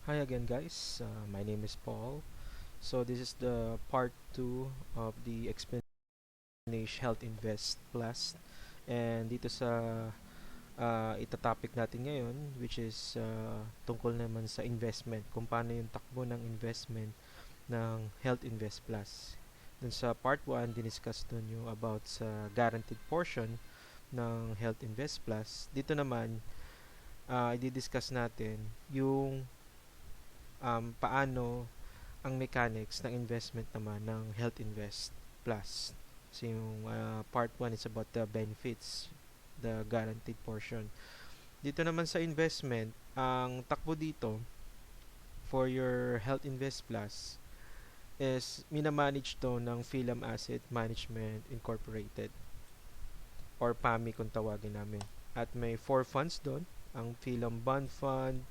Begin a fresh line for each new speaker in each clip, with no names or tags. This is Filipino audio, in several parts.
Hi again, guys. My name is Paul. So this is the part 2 of the explanation Health Invest Plus. And dito sa itatopic natin ngayon, which is tungkol naman sa investment, kung paano yung takbo ng investment ng Health Invest Plus. Dun sa part 1, diniscuss dun yung about sa guaranteed portion ng Health Invest Plus. Dito naman, i-discuss natin yung paano ang mechanics ng investment naman ng Health Invest Plus. So yung part 1 is about the benefits, the guaranteed portion. Dito naman sa investment, ang takbo dito for your Health Invest Plus is minamanage to ng Philam Asset Management Incorporated or PAMI kung tawagin namin. At may 4 funds doon, ang Philam Bond Fund,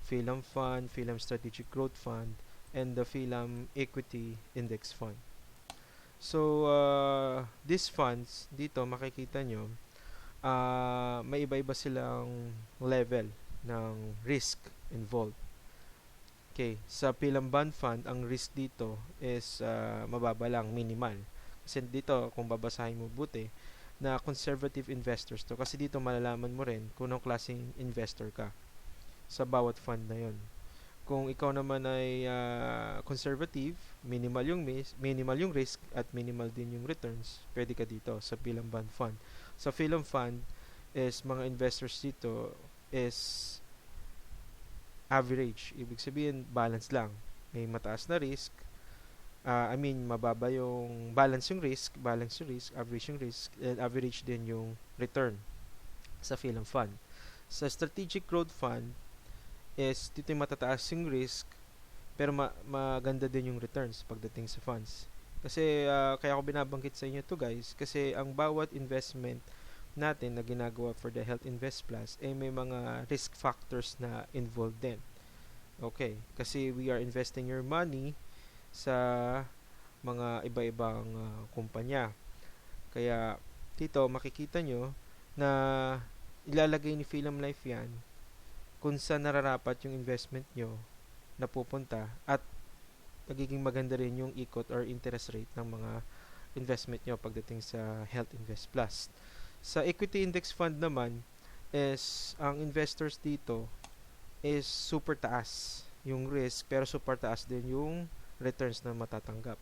Philam Fund, Philam Strategic Growth Fund, and the Philam Equity Index Fund. So, these funds, dito makikita nyo, may iba-iba silang level ng risk involved. Okay, sa Philam Bond Fund, ang risk dito is mababa lang, minimal. Kasi dito, kung babasahin mo buti, na conservative investors to. Kasi dito malalaman mo rin kung anong klaseng investor ka sa bawat fund na yon. Kung ikaw naman ay conservative, minimal yung risk at minimal din yung returns, pwede ka dito sa Philam Bond Fund. Sa Philam Fund is mga investors dito is average. Ibig sabihin, balance lang. May mataas na risk, mababa yung balance yung risk, average yung risk, and average din yung return sa Philam Fund. Sa Strategic Growth Fund, is dito yung matataas yung risk pero maganda din yung returns pagdating sa funds. Kasi kaya ako binabanggit sa inyo to guys kasi ang bawat investment natin na ginagawa for the Health Invest Plus ay may mga risk factors na involved din. Okay, kasi we are investing your money sa mga iba-ibang kumpanya. Kaya dito makikita nyo na ilalagay ni Philam Life yan kung saan nararapat yung investment nyo napupunta at nagiging maganda rin yung ikot or interest rate ng mga investment nyo pagdating sa Health Invest Plus. Sa Equity Index Fund naman is ang investors dito is super taas yung risk pero super taas din yung returns na matatanggap.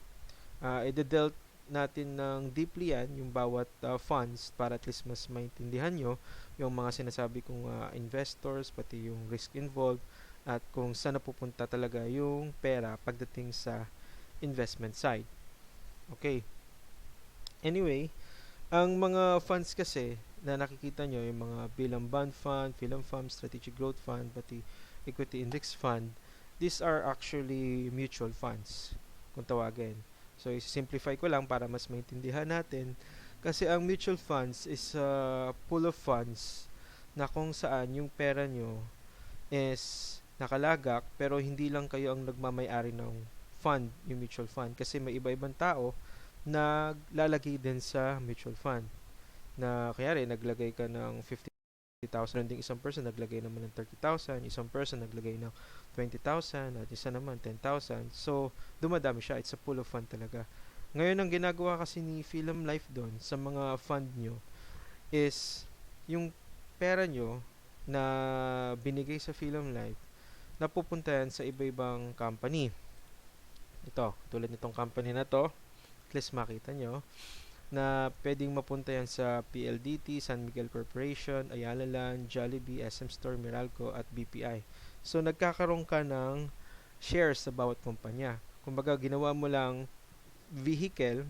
I-dealt natin ng deeply yan yung bawat funds para at least mas maintindihan nyo yung mga sinasabi kong investors pati yung risk involved at kung saan napupunta talaga yung pera pagdating sa investment side. Okay. Anyway, ang mga funds kasi na nakikita nyo, yung mga Philam Bond Fund, Philam Fund, Strategic Growth Fund, pati Equity Index Fund, these are actually mutual funds, kung tawagin. So, simplify ko lang para mas maintindihan natin. Kasi ang mutual funds is a pool of funds na kung saan yung pera nyo is nakalagak pero hindi lang kayo ang nagmamay-ari ng fund, yung mutual fund. Kasi may iba-ibang tao naglalagay din sa mutual fund. Na kaya rin, naglagay ka ng 50,000 ding isang person naglagay naman ng 30,000, isang person naglagay ng 20,000 at isa naman 10,000. So, dumadami siya. It's a pool of fund talaga. Ngayon, ang ginagawa kasi ni Philam Life doon sa mga fund nyo is yung pera nyo na binigay sa Philam Life napupunta yan sa iba-ibang company. Ito, tulad nitong company na to, at least makita nyo, na pwedeng mapunta yan sa PLDT, San Miguel Corporation, Ayala Land, Jollibee, SM Store, Meralco, at BPI. So, nagkakaroon ka ng shares sa bawat kumpanya. Kumbaga, ginawa mo lang vehicle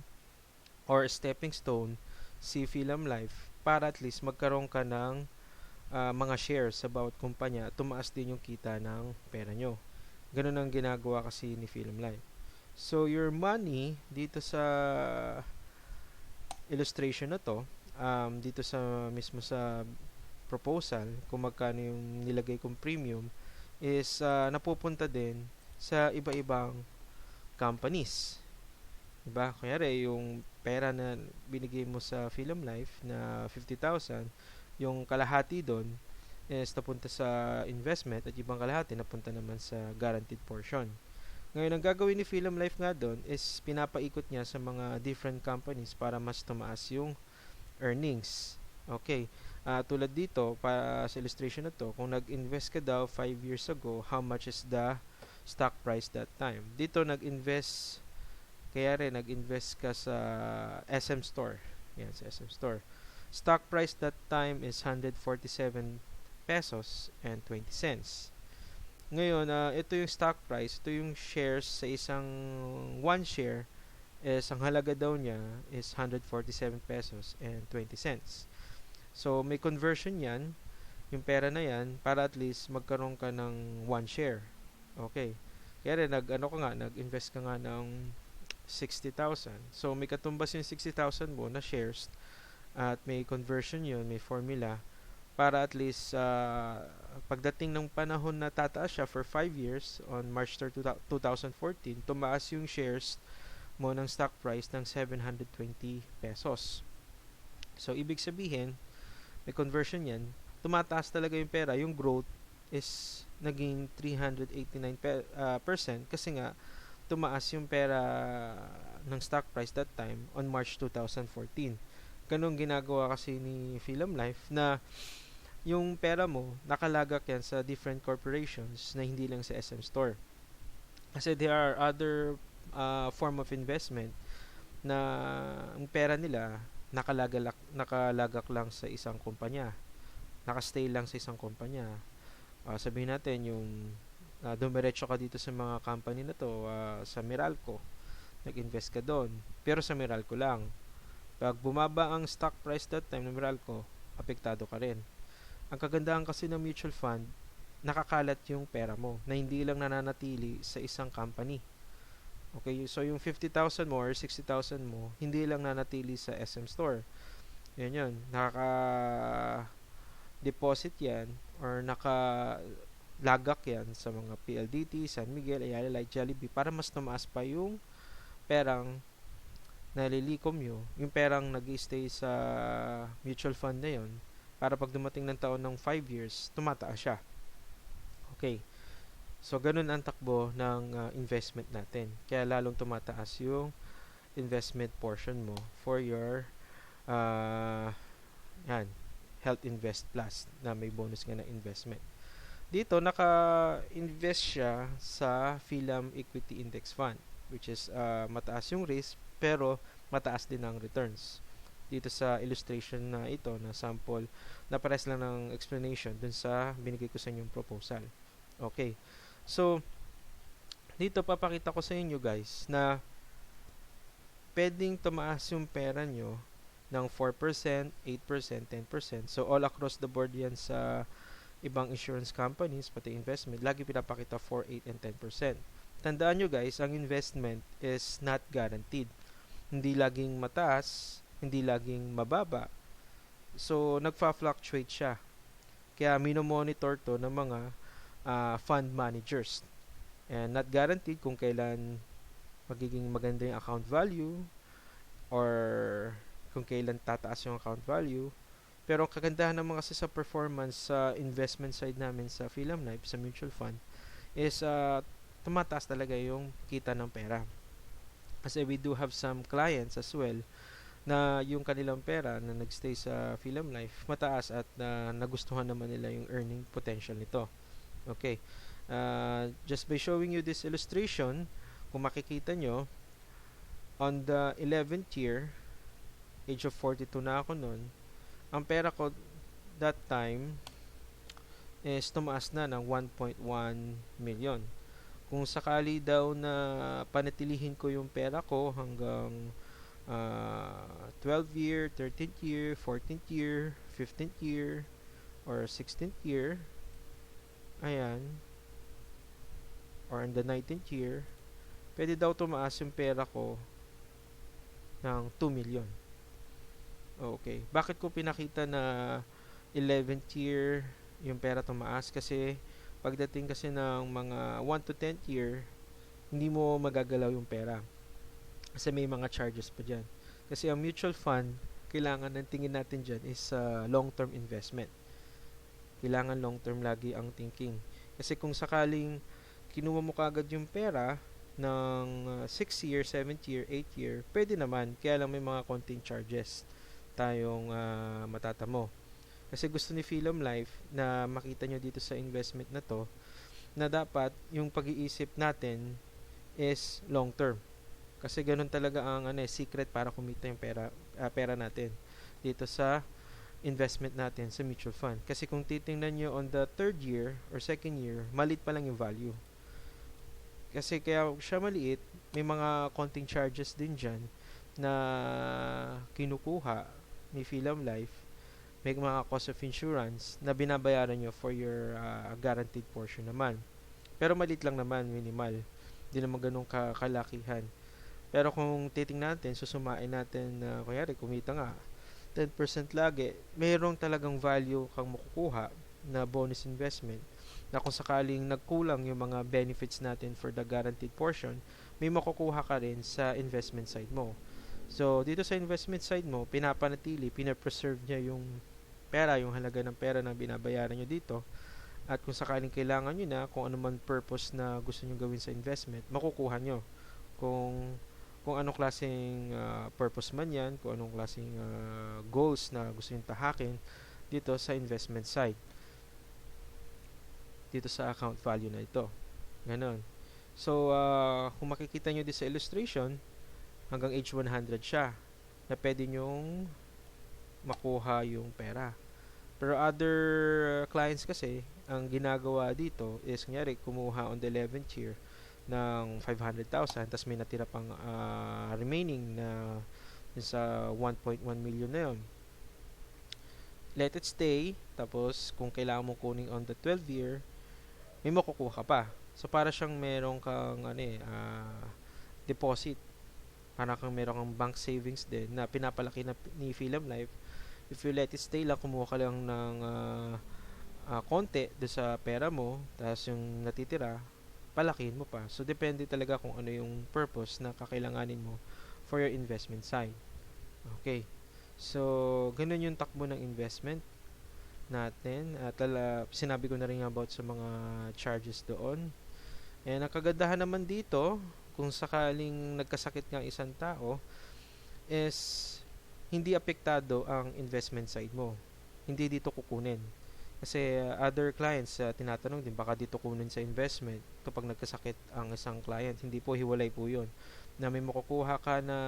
or stepping stone si Philam Life para at least magkaroon ka ng mga shares sa bawat kumpanya at tumaas din yung kita ng pera nyo. Ganun ang ginagawa kasi ni Philam Life. So, your money dito sa illustration na to, dito sa mismo sa proposal, kung magkano yung nilagay kong premium, is napupunta din sa iba-ibang companies. Diba? Kaya yung pera na binigay mo sa Philam Life na 50,000, yung kalahati doon is napunta sa investment at ibang kalahati napunta naman sa guaranteed portion. Ngayon, ang gagawin ni Philem Life nga doon is pinapaikot niya sa mga different companies para mas tumaas yung earnings. Okay. Tulad dito, para sa illustration na to, kung nag-invest ka daw 5 years ago, how much is the stock price that time? Dito, nag-invest ka sa SM Store. Yan, sa SM Store. Stock price that time is 147 pesos and 20 cents. Ngayon, ito yung stock price, ito yung shares sa isang one share is ang halaga daw niya is 147 pesos and 20 cents. So, may conversion yan, yung pera na yan, para at least magkaroon ka ng one share. Okay. Kaya rin, nag-invest ka nga ng 60,000. So, may katumbas yung 60,000 mo na shares at may conversion yun, may formula para at least pagdating ng panahon na tataas siya for 5 years on March 3, 2014, tumaas yung shares mo ng stock price ng 720 pesos. So, ibig sabihin, may conversion yan, tumataas talaga yung pera. Yung growth is naging 389% kasi nga, tumaas yung pera ng stock price that time on March 2014. Ganun ginagawa kasi ni Philem Life na yung pera mo, nakalagak yan sa different corporations na hindi lang sa SM Store. Kasi there are other form of investment na ang pera nila nakalagak lang sa isang kumpanya. Nakastay lang sa isang kumpanya. Sabihin natin yung dumiretso ka dito sa mga company na to, sa Meralco, nag-invest ka doon, pero sa Meralco lang. Pag bumaba ang stock price that time ng Meralco, apektado ka rin. Ang kagandahan kasi ng mutual fund, nakakalat yung pera mo na hindi lang nananatili sa isang company. Okay, so yung 50,000 mo or 60,000 mo, hindi lang nanatili sa SM Store. Yun, nakaka-deposit yan or naka-lagak yan sa mga PLDT, San Miguel, Ayala Light, Jollibee para mas tumaas pa yung perang nalilikom nyo, yung perang nag-stay sa mutual fund na yun para pag dumating ng taon ng 5 years, tumataas siya. Okay. So, ganun ang takbo ng investment natin. Kaya lalong tumataas yung investment portion mo for your yan, Health Invest Plus na may bonus nga na investment. Dito, naka-invest siya sa Philem Equity Index Fund, which is mataas yung risk pero mataas din ang returns. Dito sa illustration na ito, na sample, na pares lang ng explanation dun sa binigay ko sa inyong proposal. Okay. So, dito papakita ko sa inyo guys na pwedeng tumaas yung pera nyo ng 4%, 8%, 10%. So, all across the board yan sa ibang insurance companies, pati investment. Lagi pinapakita 4, 8, and 10%. Tandaan nyo guys, ang investment is not guaranteed. Hindi laging mataas, hindi laging mababa. So, nagfa-fluctuate siya. Kaya, minomonitor to ng mga fund managers. And not guaranteed kung kailan magiging maganda yung account value or kung kailan tataas yung account value. Pero ang kagandahan naman kasi sa performance sa investment side namin sa Philem Life, sa mutual fund, is tumataas talaga yung kita ng pera. Kasi we do have some clients as well na yung kanilang pera na nagstay sa Philem Life mataas at nagustuhan naman nila yung earning potential nito. Okay. Just by showing you this illustration, kung makikita nyo, on the 11th year, age of 42 na ako nun, ang pera ko that time is tumaas na ng 1.1 million. Kung sakali daw na panatilihin ko yung pera ko hanggang 12th year, 13th year, 14th year, 15th year, or 16th year, ayan, or in the 19th year, pwede daw tumaas yung pera ko ng 2 million. Okay. Bakit ko pinakita na 11th year yung pera tumaas? Kasi pagdating kasi ng mga 1 to 10th year, hindi mo magagalaw yung pera. Kasi may mga charges pa dyan. Kasi ang mutual fund, kailangan ng tingin natin dyan is long-term investment. Kailangan long term lagi ang thinking. Kasi kung sakaling kinuha mo kaagad yung pera ng 6 year, 7 year, 8 year, pwede naman. Kaya lang may mga konting charges tayong matatamo. Kasi gusto ni Philom Life na makita nyo dito sa investment na to na dapat yung pag-iisip natin is long term. Kasi ganun talaga ang secret para kumita yung pera natin dito sa investment natin sa mutual fund. Kasi kung titingnan nyo on the third year or second year, maliit pa lang yung value. Kasi kaya siya maliit, may mga konting charges din dyan na kinukuha ni Philom Life. May mga cost of insurance na binabayaran nyo for your guaranteed portion naman. Pero maliit lang naman, minimal. Hindi naman ganun kalakihan. Pero kung titingnan natin, susumain natin na kunyari kumita nga 10% lagi, mayroong talagang value kang makukuha na bonus investment na kung sakaling nagkulang yung mga benefits natin for the guaranteed portion, may makukuha ka rin sa investment side mo. So, dito sa investment side mo, pinapanatili, pinapreserve niya yung pera, yung halaga ng pera na binabayaran nyo dito. At kung sakaling kailangan nyo na, kung ano man purpose na gusto nyo gawin sa investment, makukuha nyo. Kung anong klaseng purpose man yan, kung anong klaseng goals na gusto nyo tahakin dito sa investment side. Dito sa account value na ito. Ganon. So, kung makikita nyo dito sa illustration, hanggang age 100 siya na pwede nyong makuha yung pera. Pero other clients kasi, ang ginagawa dito is, kunyari, kumuha on the 11th year ng 500,000 tapos may natira pang remaining na sa 1.1 million na yon. Let it stay. Tapos, kung kailangan mo kunin on the 12th year, may makukuha ka pa. So, para siyang merong kang deposit. Para kang merong kang bank savings din na pinapalaki na ni Philom Life. If you let it stay lang, kumuha ka lang ng konti do sa pera mo, tapos yung natitira, palakihin mo pa. So, depende talaga kung ano yung purpose na kakailanganin mo for your investment side. Okay. So, ganun yung takbo ng investment natin. At sinabi ko na rin about sa mga charges doon. And ang kagandahan naman dito, kung sakaling nagkasakit ng isang tao, is hindi apektado ang investment side mo. Hindi dito kukunin. Kasi other clients, tinatanong din, baka dito kunin sa investment kapag nagkasakit ang isang client. Hindi po, hiwalay po yun. Na may makukuha ka na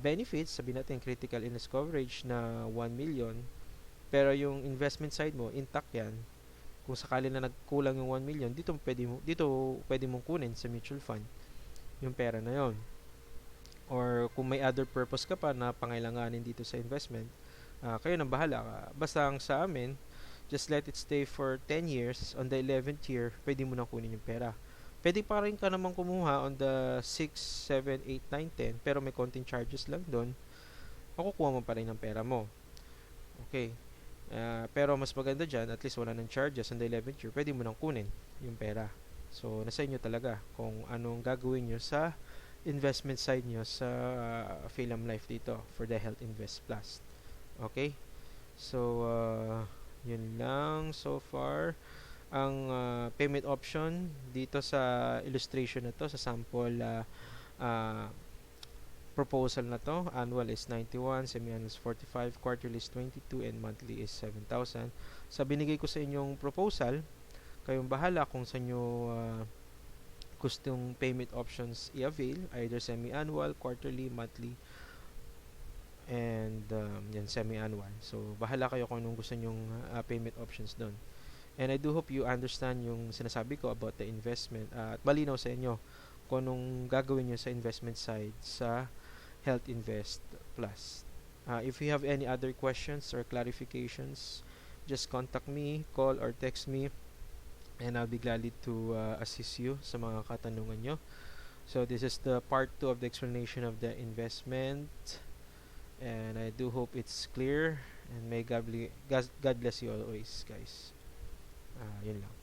benefits, sabihin natin critical illness coverage na 1 million, pero yung investment side mo, intact yan. Kung sakali na nagkulang yung 1 million, dito pwede mong kunin sa mutual fund yung pera na yon. Or kung may other purpose ka pa na pangailanganin dito sa investment, kayo nang bahala. Basta ang sa amin, just let it stay for 10 years. On the 11th year, pwede mo nang kunin yung pera. Pwede pa rin ka naman kumuha on the 6, 7, 8, 9, 10, pero may konting charges lang doon. Makukuha mo pa rin ang pera mo. Okay. Pero mas maganda dyan, at least wala ng charges on the 11th year, pwede mo nang kunin yung pera. So, nasa inyo talaga kung anong gagawin nyo sa investment side nyo sa Philom Life dito for the Health Invest Plus. Okay? So, yun lang so far ang payment option dito sa illustration na to, sa sample proposal na to. Annual is 91, semi-annual is 45, quarterly is 22, and monthly is 7,000. Sa binigay ko sa inyong proposal, kayong bahala kung sa inyo gustong payment options i-avail, either semi-annual, quarterly, monthly, and yan semi-annual. So, bahala kayo kung anong gusto nyong payment options doon. And I do hope you understand yung sinasabi ko about the investment at malinaw sa inyo kung anong gagawin nyo sa investment side sa Health Invest Plus. If you have any other questions or clarifications, just contact me, call or text me, and I'll be glad to assist you sa mga katanungan nyo. So, this is the part 2 of the explanation of the investment. And I do hope it's clear. And may God bless you always, guys. Yun lang.